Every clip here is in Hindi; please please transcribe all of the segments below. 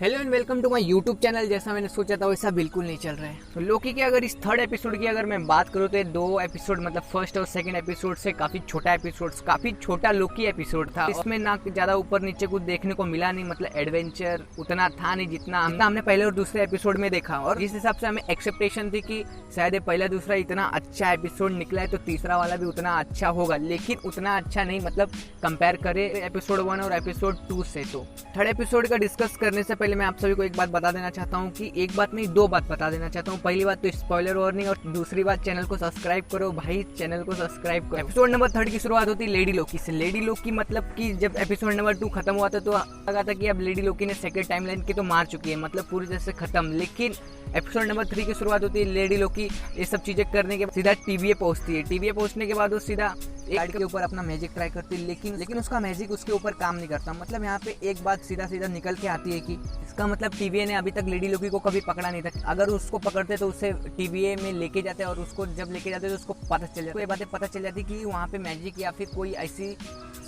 Hello and welcome to my YouTube channel. जैसा मैंने सोचा था वैसा बिल्कुल नहीं चल रहा है। तो लोकी के अगर इस थर्ड एपिसोड की अगर मैं बात करूँ तो ये दो एपिसोड मतलब फर्स्ट और सेकंड एपिसोड से काफी छोटा लोकी एपिसोड था। इसमें ना ज्यादा ऊपर नीचे कुछ देखने को मिला नहीं, मतलब एडवेंचर उतना था नहीं जितना हमने पहले और दूसरे एपिसोड में देखा। और जिस हिसाब से हमें एक्सपेक्टेशन थी कि शायद पहला दूसरा इतना अच्छा एपिसोड निकला है तो तीसरा वाला भी उतना अच्छा होगा, लेकिन उतना अच्छा नहीं, मतलब कंपेयर करें एपिसोड 1 और एपिसोड 2 से। तो थर्ड एपिसोड का डिस्कस करने से पहले मैं आप सभी को एक बात बता देना चाहता हूँ कि एक बात नहीं दो बात बता देना चाहता हूँ। पहली बात तो स्पॉइलर वार्निंग, और दूसरी बात चैनल को सब्सक्राइब करो भाई, चैनल को सब्सक्राइब करो। एपिसोड नंबर 3 की शुरुआत होती है लेडी लोकी से। लेडी लोकी मतलब कि जब एपिसोड नंबर 2 खत्म हुआ था तो लगा था कि अब लेडी लोकी ने सेकंड टाइमलाइन की तो मार चुकी है, मतलब पूरी तरह से खत्म। लेकिन एपिसोड नंबर 3 की शुरुआत होती है लेडी लोकी ये सब चीजें करने के बाद सीधा टीवीए पहुंचती है। टीवीए पहुंचने के बाद वो सीधा एक गाड़ी के ऊपर अपना मैजिक ट्राई करती है, लेकिन उसका मैजिक उसके ऊपर काम नहीं करता। मतलब यहाँ पे एक बात सीधा निकल के आती है कि इसका मतलब टीवीए ने अभी तक लेडी लोकी को कभी पकड़ा नहीं था। अगर उसको पकड़ते तो उसे टीवीए में लेके जाते, और उसको जब लेके जाते तो उसको पता चल जाता, ये बातें पता चल जाती कि वहाँ पे मैजिक या फिर कोई ऐसी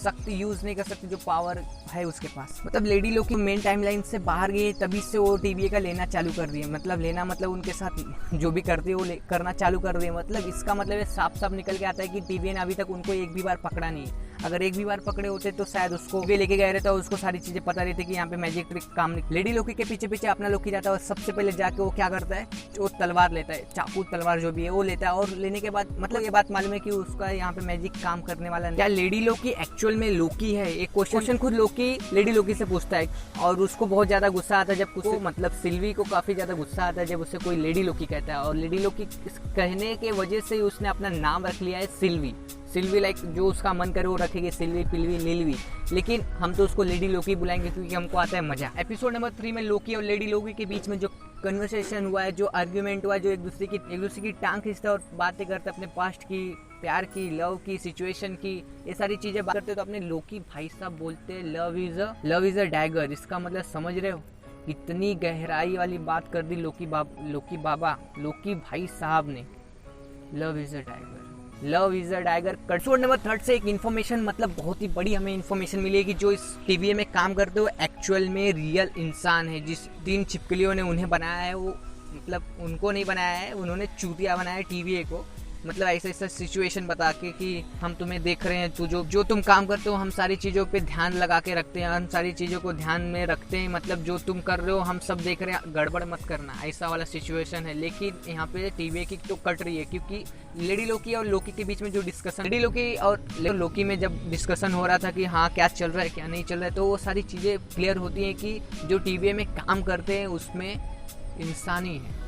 शक्ति यूज नहीं कर सकती जो पावर है उसके पास। मतलब लेडी लोकी मेन टाइमलाइन से बाहर गई है, तभी से वो टीवीए का लेना चालू कर रही है। मतलब लेना मतलब उनके साथ जो भी करती है वो करना चालू कर रही है। मतलब इसका मतलब ये साफ निकल के आता है कि टीवीए ने अभी तक उनको एक भी बार पकड़ा नहीं है। अगर एक भी बार पकड़े होते तो शायद उसको वे लेके गए रहता और उसको सारी चीजें पता रहती कि यहाँ पे मैजिक ट्रिक काम नहीं। लेडी लोकी के पीछे अपना लोकी जाता है और सबसे पहले जाके वो क्या करता है, वो तलवार लेता है, चाकू तलवार जो भी है वो लेता है। और लेने के बाद मतलब ये बात मालूम है कि उसका यहाँ पे मैजिक काम करने वाला नहीं। क्या लेडी लोकी एक्चुअल में लोकी है? एक क्वेश्चन खुद लोकी लेडी लोकी से पूछता है, और उसको बहुत ज्यादा गुस्सा आता है जब उसको मतलब सिल्वी को काफी ज्यादा गुस्सा आता है जब उसे कोई लेडी लोकी कहता है। और लेडी लोकी कहने के वजह से उसने अपना नाम रख लिया है सिल्वी। लाइक जो उसका मन करे वो रखेगी, सिल्वी पिल्वी लिल्वी, लेकिन हम तो उसको लेडी लोकी बुलाएंगे क्योंकि हमको आता है मजा। एपिसोड नंबर 3 में लोकी और लेडी लोकी के बीच में जो कन्वर्सेशन हुआ है, जो आर्ग्यूमेंट हुआ है, जो एक दूसरे की टांग खींचता है और बातें करते अपने पास्ट की, प्यार की, लव की, सिचुएशन की, ये सारी चीजें बात करते तो अपने लोकी भाई साहब बोलते हैं लव इज अ डैगर। इसका मतलब समझ रहे हो कितनी गहराई वाली बात कर दी लोकी भाई साहब ने। Love is a dagger. Episode number 3 से एक इन्फॉर्मेशन मतलब बहुत ही बड़ी हमें इन्फॉर्मेशन मिली है कि जो इस टीवीए में काम करते हो एक्चुअल में रियल इंसान है। जिस 3 छिपकलियों ने उन्हें बनाया है वो मतलब उनको नहीं बनाया है, उन्होंने चूतिया बनाया है टीवीए को। मतलब ऐसा सिचुएशन बता के कि हम तुम्हें देख रहे हैं, तो जो तुम काम करते हो हम सारी चीज़ों पे ध्यान लगा के रखते हैं, हम सारी चीज़ों को ध्यान में रखते हैं, मतलब जो तुम कर रहे हो हम सब देख रहे हैं, गड़बड़ मत करना, ऐसा वाला सिचुएशन है। लेकिन यहाँ पे टीवीए की तो कट रही है क्योंकि लेडी लोकी और लोकी के बीच में जो डिस्कशन, लेडी लोकी और लोकी में जब डिस्कशन हो रहा था कि हाँ क्या चल रहा है क्या नहीं चल रहा है, तो वो सारी चीज़ें क्लियर होती हैं कि जो टीवीए में काम करते हैं उसमें इंसान ही है,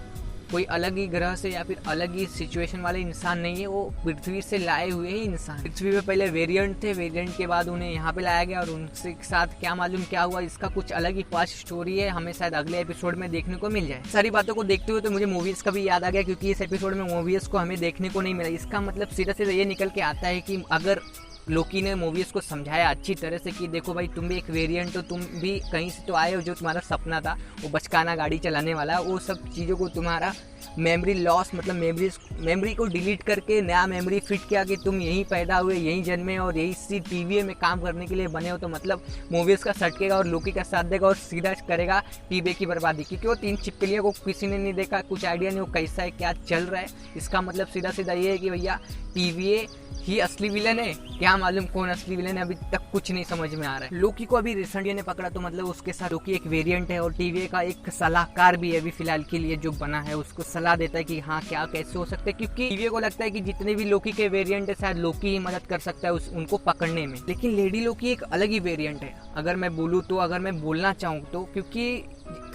कोई अलग ही ग्रह से या फिर अलग ही सिचुएशन वाले इंसान नहीं है, वो पृथ्वी से लाए हुए ही इंसान। पृथ्वी पे पहले वेरिएंट थे, वेरिएंट के बाद उन्हें यहाँ पे लाया गया और उनसे साथ क्या मालूम क्या हुआ, इसका कुछ अलग ही पास्ट स्टोरी है, हमें शायद अगले एपिसोड में देखने को मिल जाए। सारी बातों को देखते हुए तो मुझे मूवीज का भी याद आ गया क्योंकि इस एपिसोड में मूवीज को हमें देखने को नहीं मिला। इसका मतलब सीधा ये निकल के आता है कि अगर लोकी ने मूवीज को समझाया अच्छी तरह से कि देखो भाई तुम भी एक वेरिएंट हो, तुम भी कहीं से तो आए हो, जो तुम्हारा सपना था वो बचकाना गाड़ी चलाने वाला, वो सब चीज़ों को तुम्हारा मेमोरी लॉस मतलब मेमोरी को डिलीट करके नया मेमोरी फिट किया कि तुम यहीं पैदा हुए, यहीं जन्मे और यही सी टीवीए में काम करने के लिए बने हो, तो मतलब मूवीज का सटकेगा और लोकी का साथ देगा और सीधा करेगा टीवीए की बर्बादी। क्योंकि वो 3 छिपकलियों को किसी ने नहीं देखा, कुछ आइडिया नहीं वो कैसा है क्या चल रहा है। इसका मतलब सीधा ये है कि भैया टीवीए ही असली विलन है, क्या मालूम कौन असली विलन है, अभी तक कुछ नहीं समझ में आ रहा है। लोकी को अभी रिसेंटली ने पकड़ा तो मतलब उसके साथ लोकी एक वेरिएंट है और टीवीए का एक सलाहकार भी है अभी फिलहाल के लिए जो बना है, उसको सलाह देता है कि हाँ क्या कैसे हो सकता है, क्योंकि टीवीए को लगता है कि जितने भी लोकी के वेरिएंट है शायद लोकी ही मदद कर सकता है उनको पकड़ने में। लेकिन लेडी लोकी एक अलग ही वेरिएंट है अगर मैं बोलूँ तो, अगर मैं बोलना चाहूँ तो, क्योंकि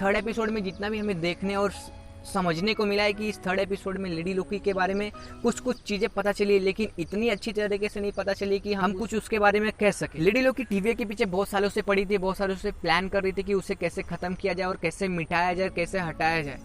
थर्ड एपिसोड में जितना भी हमें देखने और समझने को मिला है कि इस थर्ड एपिसोड में लेडी लोकी के बारे में कुछ चीजें पता चली, लेकिन इतनी अच्छी तरीके से नहीं पता चली कि हम कुछ उसके बारे में कह सके। लेडी लोकी टीवीए के पीछे बहुत सालों से पड़ी थी, बहुत सालों से प्लान कर रही थी कि उसे कैसे खत्म किया जाए और कैसे मिटाया जाए, कैसे हटाया जाए।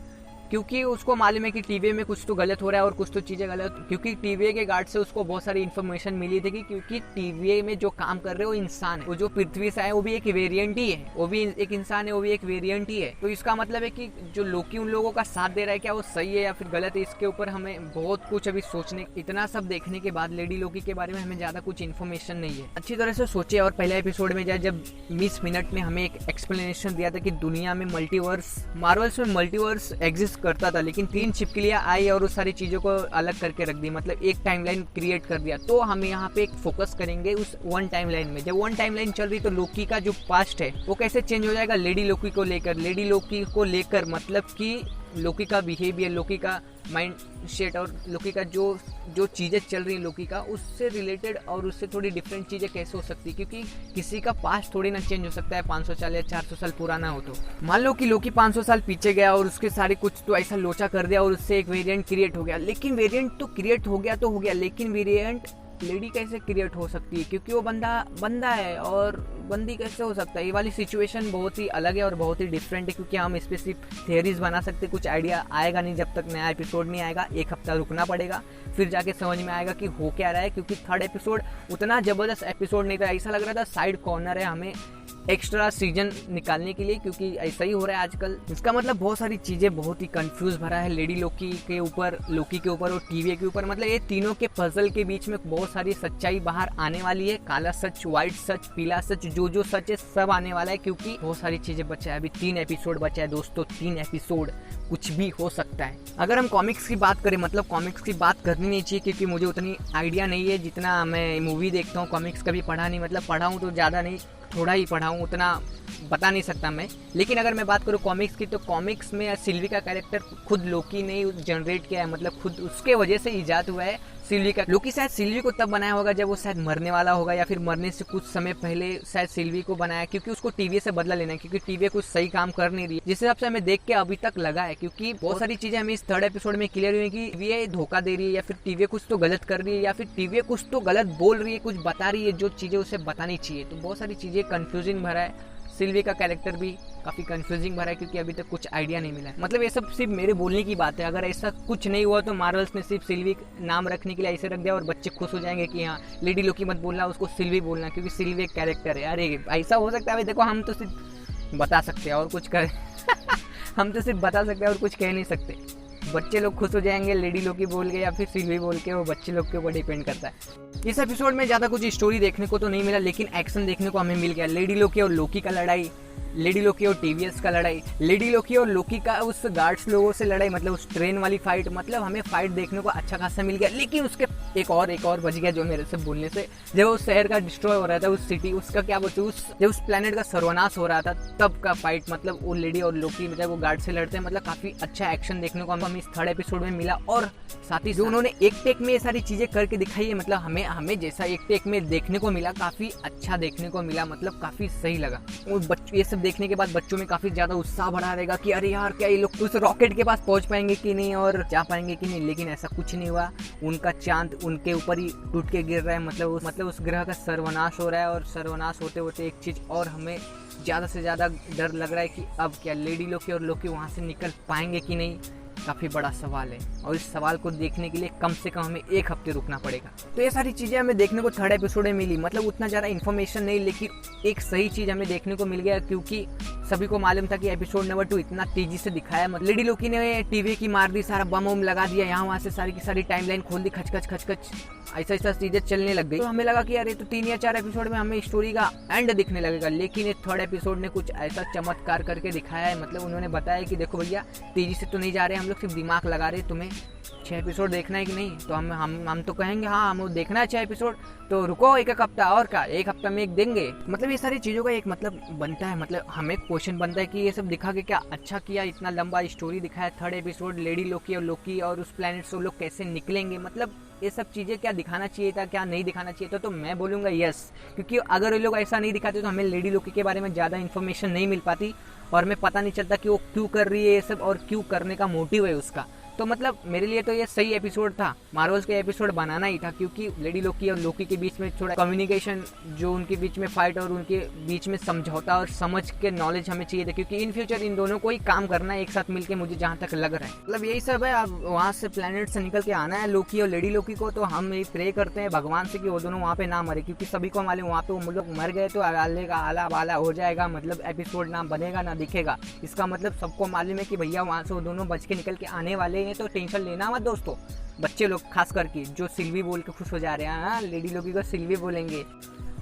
क्योंकि उसको मालूम है कि टीवीए में कुछ तो गलत हो रहा है और कुछ तो चीज़ें गलत, क्योंकि टीवीए के गार्ड से उसको बहुत सारी इन्फॉर्मेशन मिली थी कि क्योंकि टीवीए में जो काम कर रहे हैं वो इंसान है, वो जो पृथ्वी से आए वो भी एक वेरिएंट ही है, वो भी एक इंसान है, वो भी एक वेरिएंट ही है। तो इसका मतलब है कि जो लोकी उन लोगों का साथ दे रहा है क्या वो सही है या फिर गलत है, इसके ऊपर हमें बहुत कुछ अभी सोचने, इतना सब देखने के बाद लेडी लोकी के बारे में हमें ज़्यादा कुछ इन्फॉर्मेशन नहीं है। अच्छी तरह से सोचे और पहले एपिसोड में जाए जब 20 मिनट में हमें एक एक्सप्लेनेशन दिया था कि दुनिया में मल्टीवर्स, मार्वल्स में मल्टीवर्स एग्जिस्ट करता था, लेकिन 3 छिपकलियां आई और उस सारी चीज़ों को अलग करके रख दी, मतलब एक टाइमलाइन क्रिएट कर दिया। तो हम यहाँ पे एक फोकस करेंगे उस वन टाइमलाइन में। जब वन टाइमलाइन चल रही तो लोकी का जो पास्ट है वो कैसे चेंज हो जाएगा लेडी लोकी को लेकर, लेडी लोकी को लेकर, मतलब कि लोकी का बिहेवियर, लोकी का माइंड सेट और लोकी का जो चीज़ें चल रही हैं लोकी का, उससे रिलेटेड और उससे थोड़ी डिफरेंट चीज़ें कैसे हो सकती है, क्योंकि किसी का पास्ट थोड़ी ना चेंज हो सकता है 500 साल या 400 साल पुराना हो। तो मान लो कि लोकी 500 साल पीछे गया और उसके सारे कुछ तो ऐसा लोचा कर दिया और उससे एक वेरिएंट क्रिएट हो गया, लेकिन वेरिएंट तो क्रिएट हो गया तो हो गया, लेकिन वेरिएंट लेडी कैसे क्रिएट हो सकती है, क्योंकि वो बंदा है और बंदी कैसे हो सकता है। ये वाली सिचुएशन बहुत ही अलग है और बहुत ही डिफरेंट है, क्योंकि हम इस पे सिर्फ थियरीज बना सकते, कुछ आइडिया आएगा नहीं जब तक नया एपिसोड नहीं आएगा। 1 हफ्ता रुकना पड़ेगा फिर जाके समझ में आएगा कि हो क्या रहा है, क्योंकि 3rd एपिसोड उतना ज़बरदस्त एपिसोड नहीं था, ऐसा लग रहा था साइड कॉर्नर है हमें एक्स्ट्रा सीजन निकालने के लिए, क्योंकि ऐसा ही हो रहा है आजकल। इसका मतलब बहुत सारी चीज़ें बहुत ही कंफ्यूज भरा है लेडी लोकी के ऊपर, लोकी के ऊपर और टीवीए के ऊपर। मतलब ये तीनों के पजल के बीच में बहुत सारी सच्चाई बाहर आने वाली है, काला सच, व्हाइट सच, पीला सच, जो सच है सब आने वाला है, क्योंकि बहुत सारी चीज़ें बचा है। अभी 3 एपिसोड बचा है दोस्तों, 3 एपिसोड, कुछ भी हो सकता है। अगर हम कॉमिक्स की बात करें, मतलब कॉमिक्स की बात करनी नहीं चाहिए क्योंकि मुझे उतनी आइडिया नहीं है जितना मैं मूवी देखता हूँ। कॉमिक्स कभी पढ़ा नहीं, मतलब पढ़ा हूँ तो ज़्यादा नहीं, थोड़ा ही पढ़ा हूँ, उतना बता नहीं सकता मैं। लेकिन अगर मैं बात करूँ कॉमिक्स की, तो कॉमिक्स में सिल्वी का कैरेक्टर खुद लोकी ने जनरेट किया है, मतलब खुद उसके वजह से ईजाद हुआ है सिल्वी का। लोकी शायद सिल्वी को तब बनाया होगा जब वो शायद मरने वाला होगा, या फिर मरने से कुछ समय पहले शायद सिल्वी को बनाया, क्योंकि उसको टीवीए से बदला लेना है, क्योंकि टीवीए कुछ सही काम कर नहीं रही, जिस हिसाब से हमें देख के अभी तक लगा है। क्योंकि बहुत सारी चीजें हमें इस 3rd एपिसोड में क्लियर हुई कि टीवीए धोखा दे रही है, या फिर टीवीए कुछ तो गलत कर रही है, या फिर टीवीए कुछ तो गलत बोल रही है, कुछ बता रही है जो चीजें उसे बतानी चाहिए। तो बहुत सारी चीजें कंफ्यूजिंग भरा है। सिल्वी का कैरेक्टर भी काफ़ी कंफ्यूजिंग भरा है, क्योंकि अभी तक कुछ आइडिया नहीं मिला है। मतलब ये सब सिर्फ मेरे बोलने की बात है, अगर ऐसा कुछ नहीं हुआ तो मार्वल्स ने सिर्फ सिल्वी नाम रखने के लिए ऐसे रख दिया और बच्चे खुश हो जाएंगे कि हाँ लेडी लोकी मत बोलना, उसको सिल्वी बोलना, क्योंकि सिल्वी एक कैरेक्टर है। अरे ऐसा हो सकता है? देखो हम तो सिर्फ बता सकते हैं और कुछ कर हम तो सिर्फ बता सकते हैं और कुछ कह नहीं सकते। बच्चे लोग खुश हो जाएंगे लेडी लोकी बोल के या फिर सिल्वी बोल के, वो बच्चे लोग के ऊपर डिपेंड करता है। इस एपिसोड में ज़्यादा कुछ स्टोरी देखने को तो नहीं मिला, लेकिन एक्शन देखने को हमें मिल गया। लेडी लोकी और लोकी का लड़ाई, लेडी लोकी और टीवीएस का लड़ाई, लेडी लोकी और लोकी का उस गार्ड्स लोगों से लड़ाई, मतलब उस ट्रेन वाली फाइट, मतलब हमें फाइट देखने को अच्छा खासा मिल गया। लेकिन उसके एक और बच गया जो मेरे से बोलने से, जब उस शहर का डिस्ट्रॉय हो रहा था, उस सिटी, उसका क्या बोलते हैं, जब उस प्लेनेट का सर्वनाश हो रहा था तब का फाइट, मतलब वो लेडी और लोकी जब वो गार्ड से लड़ते हैं, मतलब काफी अच्छा एक्शन देखने को हमें इस 3rd एपिसोड में मिला। और साथ ही जो उन्होंने एक टेक में ये सारी चीजें करके दिखाई है, मतलब हमें जैसा एक टेक में देखने को मिला काफी अच्छा देखने को मिला, मतलब काफी सही लगा। ये सब देखने के बाद बच्चों में काफी ज्यादा उत्साह बढ़ा रहेगा कि अरे यार क्या ये लोग उस रॉकेट के पास पहुंच पाएंगे कि नहीं और जा पाएंगे कि नहीं। लेकिन ऐसा कुछ नहीं हुआ, उनका चांद उनके ऊपर ही टूट के गिर रहा है, मतलब उस ग्रह का सर्वनाश हो रहा है। और सर्वनाश होते होते एक चीज और हमें ज्यादा से ज्यादा डर लग रहा है कि अब क्या लेडी लोकी और लोकी वहां से निकल पाएंगे कि नहीं, काफ़ी बड़ा सवाल है। और इस सवाल को देखने के लिए कम से कम हमें 1 हफ्ते रुकना पड़ेगा। तो ये सारी चीज़ें हमें देखने को 3rd एपिसोड में मिली, मतलब उतना ज़्यादा इन्फॉर्मेशन नहीं, लेकिन एक सही चीज़ हमें देखने को मिल गया, क्योंकि सभी को मालूम था कि एपिसोड नंबर 2 इतना तेजी से दिखाया। मतलब लेडी लोकी ने टीवी की मार दी, सारा बम वम लगा दिया, यहाँ वहाँ से सारी की सारी टाइमलाइन खोल दी, खच ऐसा चीजें चलने लग गई। तो हमें लगा कि अरे तो 3 या 4 एपिसोड में हमें स्टोरी का एंड दिखने लगेगा। लेकिन ये 3rd एपिसोड ने कुछ ऐसा चमत्कार करके दिखाया है, मतलब उन्होंने बताया कि देखो भैया तेजी से तो नहीं जा रहे हम लोग, सिर्फ दिमाग लगा रहे, तुम्हें 6 एपिसोड देखना है कि नहीं। तो हम तो कहेंगे हाँ हमें देखना है 6 एपिसोड, तो रुको 1 हफ्ता और का 1 हफ्ता में 1 देंगे। मतलब ये सारी चीज़ों का एक मतलब बनता है, मतलब हमें क्वेश्चन बनता है कि ये सब दिखा के क्या अच्छा किया, इतना लंबा स्टोरी दिखाया। 3rd एपिसोड लेडी लोकी और उस प्लेनेट से लोग कैसे निकलेंगे, मतलब ये सब चीज़ें क्या दिखाना चाहिए था, क्या नहीं दिखाना चाहिए था। तो मैं बोलूँगा यस, क्योंकि अगर ये लोग ऐसा नहीं दिखाते तो हमें लेडी लोकी के बारे में ज़्यादा इन्फॉर्मेशन नहीं मिल पाती और हमें पता नहीं चलता कि वो क्यों कर रही है ये सब और क्यों करने का मोटिव है उसका। तो मतलब मेरे लिए तो ये सही एपिसोड था, मार्वल्स के एपिसोड बनाना ही था, क्योंकि लेडी लोकी और लोकी के बीच में थोड़ा कम्युनिकेशन, जो उनके बीच में फाइट और उनके बीच में समझौता और समझ के नॉलेज हमें चाहिए था, क्योंकि इन फ्यूचर इन दोनों को ही काम करना है एक साथ मिलके, मुझे जहाँ तक लग रहा है। मतलब यही सब है। अब वहाँ से प्लेनेट से निकल के आना है लोकी और लेडी लोकी को, तो हम ये प्रे करते हैं भगवान से कि वो दोनों वहाँ पे ना मरे, क्योंकि सभी को मालूम वहाँ पे वो लोग मर गए तो आले का आला बाला हो जाएगा, मतलब एपिसोड ना बनेगा ना दिखेगा। इसका मतलब सबको मालूम है कि भैया वहाँ से वो दोनों बच के निकल के आने वाले हैं, तो टेंशन लेना मत दोस्तों। बच्चे लोग खास करके जो सिल्वी बोल के खुश हो जा रहे हैं, हाँ लेडी लोकी को सिल्वी बोलेंगे।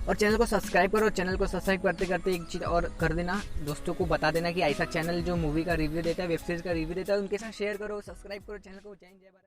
और चैनल को सब्सक्राइब करो। चैनल को सब्सक्राइब करते करते एक चीज़ और कर देना, दोस्तों को बता देना कि ऐसा चैनल जो मूवी का रिव्यू देता है, वेब सीरीज का रिव्यू देता है, उनके साथ शेयर करो, सब्सक्राइब करो चैनल को। जय हिंद जय भारत।